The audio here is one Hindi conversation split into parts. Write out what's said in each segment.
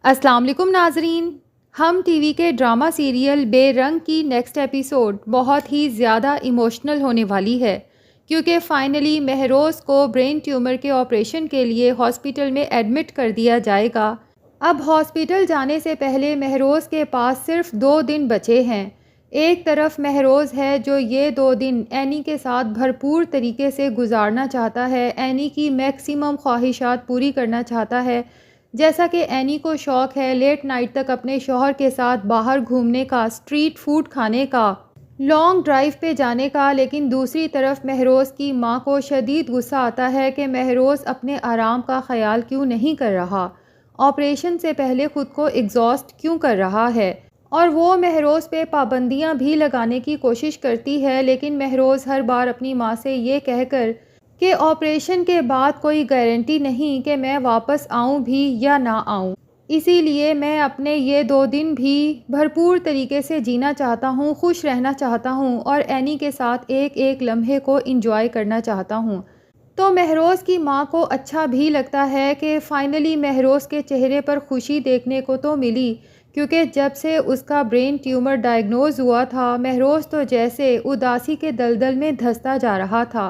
अस्सलाम वालेकुम नाजरीन। हम टीवी के ड्रामा सीरियल बेरंग की नेक्स्ट एपिसोड बहुत ही ज़्यादा इमोशनल होने वाली है, क्योंकि फ़ाइनली महरोज़ को ब्रेन ट्यूमर के ऑपरेशन के लिए हॉस्पिटल में एडमिट कर दिया जाएगा। अब हॉस्पिटल जाने से पहले महरोज़ के पास सिर्फ 2 दिन बचे हैं। एक तरफ महरोज़ है जो ये 2 दिन एनी के साथ भरपूर तरीके से गुजारना चाहता है, एनी की मैक्सिमम ख्वाहिशात पूरी करना चाहता है। जैसा कि एनी को शौक़ है लेट नाइट तक अपने शौहर के साथ बाहर घूमने का, स्ट्रीट फूड खाने का, लॉन्ग ड्राइव पे जाने का। लेकिन दूसरी तरफ महरोज़ की माँ को शदीद गुस्सा आता है कि महरोज़ अपने आराम का ख़याल क्यों नहीं कर रहा, ऑपरेशन से पहले ख़ुद को एग्जॉस्ट क्यों कर रहा है। और वो महरोज़ पे पाबंदियाँ भी लगाने की कोशिश करती है, लेकिन महरोज़ हर बार अपनी माँ से ये कहकर कि ऑपरेशन के बाद कोई गारंटी नहीं कि मैं वापस आऊँ भी या ना आऊँ, इसीलिए मैं अपने ये 2 दिन भी भरपूर तरीके से जीना चाहता हूँ, खुश रहना चाहता हूँ और एनी के साथ एक एक लम्हे को एंजॉय करना चाहता हूँ। तो महरोज़ की माँ को अच्छा भी लगता है कि फ़ाइनली महरोज़ के चेहरे पर खुशी देखने को तो मिली, क्योंकि जब से उसका ब्रेन ट्यूमर डायग्नोज़ हुआ था महरोज़ तो जैसे उदासी के दलदल में धंसता जा रहा था।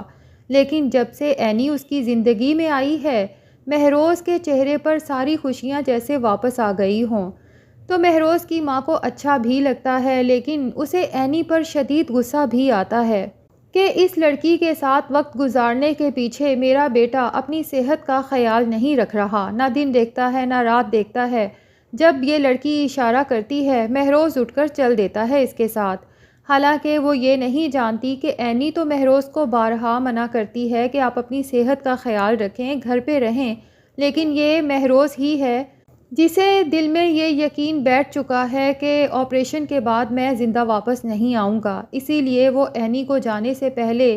लेकिन जब से एनी उसकी ज़िंदगी में आई है महरोज़ के चेहरे पर सारी खुशियाँ जैसे वापस आ गई हों। तो महरोज़ की माँ को अच्छा भी लगता है, लेकिन उसे एनी पर शदीद गुस्सा भी आता है कि इस लड़की के साथ वक्त गुजारने के पीछे मेरा बेटा अपनी सेहत का ख्याल नहीं रख रहा, ना दिन देखता है ना रात देखता है। जब ये लड़की इशारा करती है महरोज़ उठकर चल देता है इसके साथ। हालांकि वो ये नहीं जानती कि एनी तो महरोज़ को बारहा मना करती है कि आप अपनी सेहत का ख्याल रखें, घर पे रहें, लेकिन ये महरोज़ ही है जिसे दिल में ये यकीन बैठ चुका है कि ऑपरेशन के बाद मैं ज़िंदा वापस नहीं आऊँगा। इसीलिए वो एनी को जाने से पहले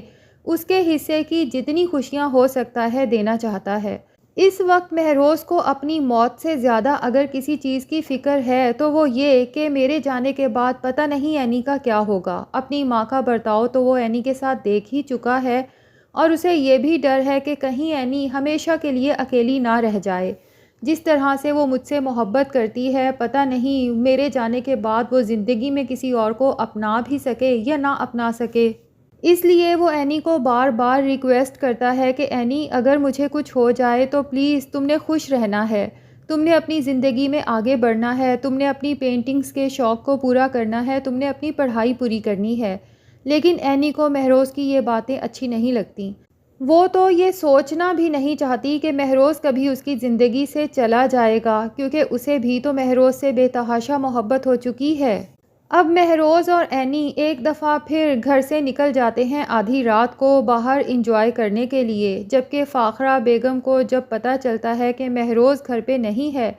उसके हिस्से की जितनी खुशियाँ हो सकता है देना चाहता है। इस वक्त महरोज़ को अपनी मौत से ज़्यादा अगर किसी चीज़ की फ़िक्र है तो वो ये कि मेरे जाने के बाद पता नहीं एनी का क्या होगा। अपनी माँ का बर्ताव तो वो एनी के साथ देख ही चुका है और उसे ये भी डर है कि कहीं एनी हमेशा के लिए अकेली ना रह जाए। जिस तरह से वो मुझसे मोहब्बत करती है, पता नहीं मेरे जाने के बाद वो ज़िंदगी में किसी और को अपना भी सके या ना अपना सके। इसलिए वो एनी को बार बार रिक्वेस्ट करता है कि एनी अगर मुझे कुछ हो जाए तो प्लीज़ तुमने खुश रहना है, तुमने अपनी ज़िंदगी में आगे बढ़ना है, तुमने अपनी पेंटिंग्स के शौक़ को पूरा करना है, तुमने अपनी पढ़ाई पूरी करनी है। लेकिन एनी को महरोज़ की ये बातें अच्छी नहीं लगती। वो तो ये सोचना भी नहीं चाहती कि महरोज़ कभी उसकी ज़िंदगी से चला जाएगा, क्योंकि उसे भी तो महरोज़ से बेतहाशा मोहब्बत हो चुकी है। अब महरोज़ और एनी एक दफ़ा फिर घर से निकल जाते हैं आधी रात को बाहर इंजॉय करने के लिए, जबकि फ़ाखरा बेगम को जब पता चलता है कि महरोज़ घर पे नहीं है,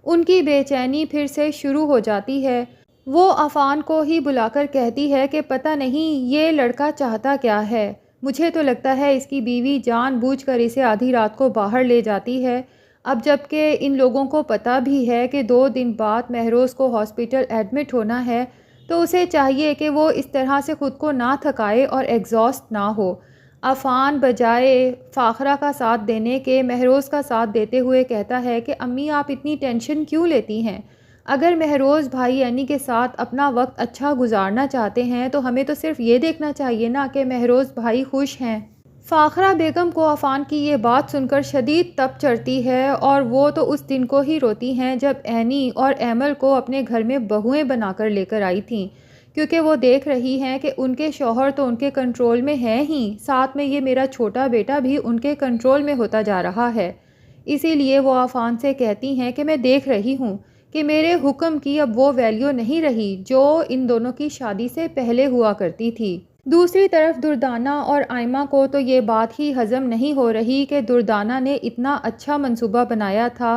उनकी बेचैनी फिर से शुरू हो जाती है। वो अफ़ान को ही बुलाकर कहती है कि पता नहीं ये लड़का चाहता क्या है, मुझे तो लगता है इसकी बीवी जानबूझकर इसे आधी रात को बाहर ले जाती है। अब जबकि इन लोगों को पता भी है कि 2 दिन बाद महरोज़ को हॉस्पिटल एडमिट होना है, तो उसे चाहिए कि वो इस तरह से ख़ुद को ना थकाए और एग्जॉस्ट ना हो। अफ़ान बजाय फ़ाखरा का साथ देने के महरोज़ का साथ देते हुए कहता है कि अम्मी आप इतनी टेंशन क्यों लेती हैं, अगर महरोज़ भाई एनी के साथ अपना वक्त अच्छा गुजारना चाहते हैं तो हमें तो सिर्फ ये देखना चाहिए ना कि महरोज़ भाई खुश हैं। फ़ाखरा बेगम को अफ़ान की ये बात सुनकर शदीद तप चढ़ती है और वो तो उस दिन को ही रोती हैं जब एनी और एमल को अपने घर में बहुएं बनाकर लेकर आई थीं, क्योंकि वो देख रही हैं कि उनके शौहर तो उनके कंट्रोल में हैं ही, साथ में ये मेरा छोटा बेटा भी उनके कंट्रोल में होता जा रहा है। इसीलिए वो अफ़ान से कहती हैं कि मैं देख रही हूँ कि मेरे हुक्म की अब वो वैल्यू नहीं रही जो इन दोनों की शादी से पहले हुआ करती थी। दूसरी तरफ दुर्दाना और आयमा को तो ये बात ही हज़म नहीं हो रही कि दुर्दाना ने इतना अच्छा मंसूबा बनाया था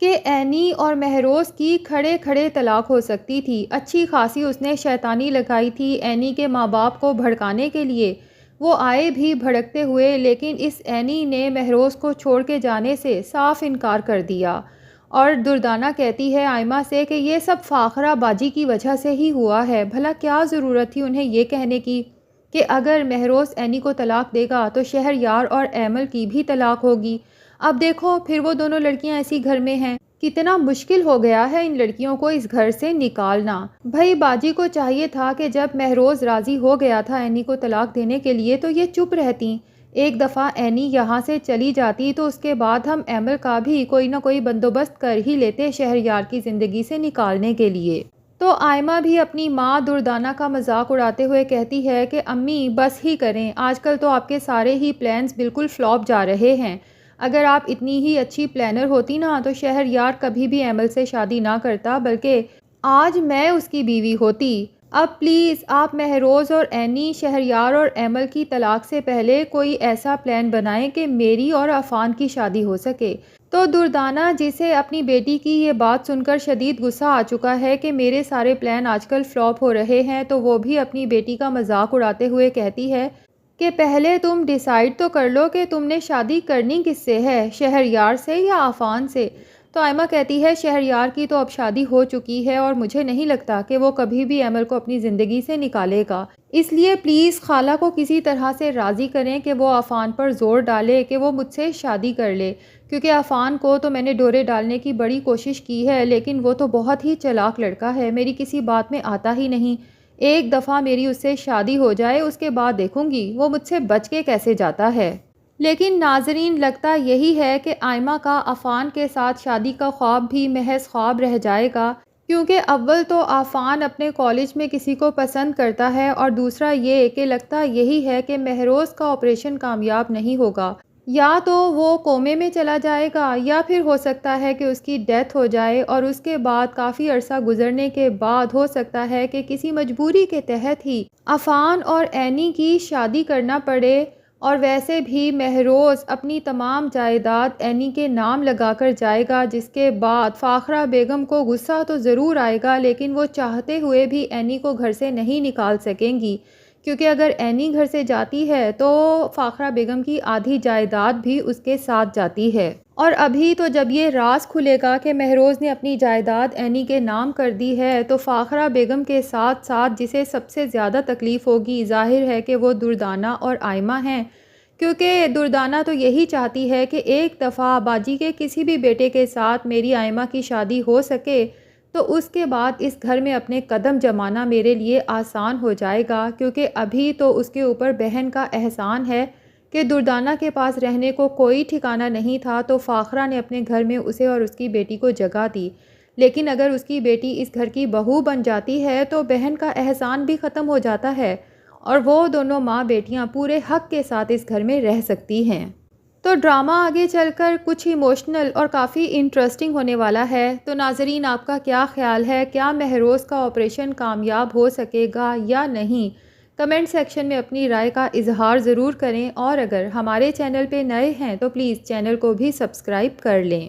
कि एनी और महरोज़ की खड़े खड़े तलाक हो सकती थी। अच्छी खासी उसने शैतानी लगाई थी एनी के माँ बाप को भड़काने के लिए। वो आए भी भड़कते हुए, लेकिन इस एनी ने महरोज़ को छोड़ के जाने से साफ इनकार कर दिया। और दुर्दाना कहती है आयमा से कि ये सब फ़ाखरा बाजी की वजह से ही हुआ है। भला क्या ज़रूरत थी उन्हें ये कहने की कि अगर महरोज़ एनी को तलाक देगा तो शहरयार और एमल की भी तलाक होगी। अब देखो फिर वो दोनों लड़कियां इसी घर में हैं। कितना मुश्किल हो गया है इन लड़कियों को इस घर से निकालना। भाई बाजी को चाहिए था कि जब महरोज़ राज़ी हो गया था एनी को तलाक देने के लिए तो ये चुप रहती। एक दफ़ा एनी यहाँ से चली जाती तो उसके बाद हम एमल का भी कोई ना कोई बंदोबस्त कर ही लेते शहरयार की ज़िंदगी से निकालने के लिए। तो आयमा भी अपनी माँ दुर्दाना का मजाक उड़ाते हुए कहती है कि अम्मी बस ही करें, आजकल तो आपके सारे ही प्लान्स बिल्कुल फ्लॉप जा रहे हैं। अगर आप इतनी ही अच्छी प्लानर होती ना तो शहरयार कभी भी एमल से शादी ना करता, बल्कि आज मैं उसकी बीवी होती। अब प्लीज़ आप महरोज़ और एनी, शहरयार और एमल की तलाक से पहले कोई ऐसा प्लान बनाएं कि मेरी और अफ़ान की शादी हो सके। तो दुर्दाना, जिसे अपनी बेटी की ये बात सुनकर शदीद गुस्सा आ चुका है कि मेरे सारे प्लान आजकल फ्लॉप हो रहे हैं, तो वो भी अपनी बेटी का मजाक उड़ाते हुए कहती है कि पहले तुम डिसाइड तो कर लो कि तुमने शादी करनी किससे है, शहरयार से या अफ़ान से। तो आयमा कहती है शहरयार की तो अब शादी हो चुकी है और मुझे नहीं लगता कि वो कभी भी एमल को अपनी ज़िंदगी से निकालेगा। इसलिए प्लीज़ खाला को किसी तरह से राज़ी करें कि वो अफ़ान पर ज़ोर डाले कि वो मुझसे शादी कर ले, क्योंकि अफ़ान को तो मैंने डोरे डालने की बड़ी कोशिश की है, लेकिन वो तो बहुत ही चालाक लड़का है, मेरी किसी बात में आता ही नहीं। एक दफ़ा मेरी उससे शादी हो जाए उसके बाद देखूंगी वो मुझसे बच के कैसे जाता है। लेकिन नाजरीन, लगता यही है कि आयमा का अफ़ान के साथ शादी का ख्वाब भी महज ख्वाब रह जाएगा, क्योंकि अव्वल तो अफ़ान अपने कॉलेज में किसी को पसंद करता है और दूसरा ये कि लगता यही है कि महरोज़ का ऑपरेशन कामयाब नहीं होगा। या तो वो कोमे में चला जाएगा या फिर हो सकता है कि उसकी डेथ हो जाए और उसके बाद काफ़ी अरसा गुजरने के बाद हो सकता है कि किसी मजबूरी के तहत ही अफ़ान और एनी की शादी करना पड़े। और वैसे भी महरोज़ अपनी तमाम जायदाद एनी के नाम लगाकर जाएगा, जिसके बाद फ़ाखरा बेगम को गुस्सा तो ज़रूर आएगा, लेकिन वो चाहते हुए भी एनी को घर से नहीं निकाल सकेंगी, क्योंकि अगर एनी घर से जाती है तो फ़ाखरा बेगम की आधी जायदाद भी उसके साथ जाती है। और अभी तो जब ये राज खुलेगा कि महरोज़ ने अपनी जायदाद एनी के नाम कर दी है, तो फ़ाखरा बेगम के साथ साथ जिसे सबसे ज़्यादा तकलीफ़ होगी, ज़ाहिर है कि वो दुर्दाना और आयमा हैं, क्योंकि दुर्दाना तो यही चाहती है कि एक दफ़ा बाजी के किसी भी बेटे के साथ मेरी आयमा की शादी हो सके, तो उसके बाद इस घर में अपने कदम जमाना मेरे लिए आसान हो जाएगा, क्योंकि अभी तो उसके ऊपर बहन का एहसान है कि दुर्दाना के पास रहने को कोई ठिकाना नहीं था, तो फ़ाखरा ने अपने घर में उसे और उसकी बेटी को जगह दी। लेकिन अगर उसकी बेटी इस घर की बहू बन जाती है तो बहन का एहसान भी ख़त्म हो जाता है और वो दोनों माँ बेटियाँ पूरे हक़ के साथ इस घर में रह सकती हैं। तो ड्रामा आगे चलकर कुछ इमोशनल और काफ़ी इंटरेस्टिंग होने वाला है। तो नाज़रीन, आपका क्या ख़्याल है, क्या महरोज़ का ऑपरेशन कामयाब हो सकेगा या नहीं? कमेंट सेक्शन में अपनी राय का इजहार ज़रूर करें और अगर हमारे चैनल पे नए हैं तो प्लीज़ चैनल को भी सब्सक्राइब कर लें।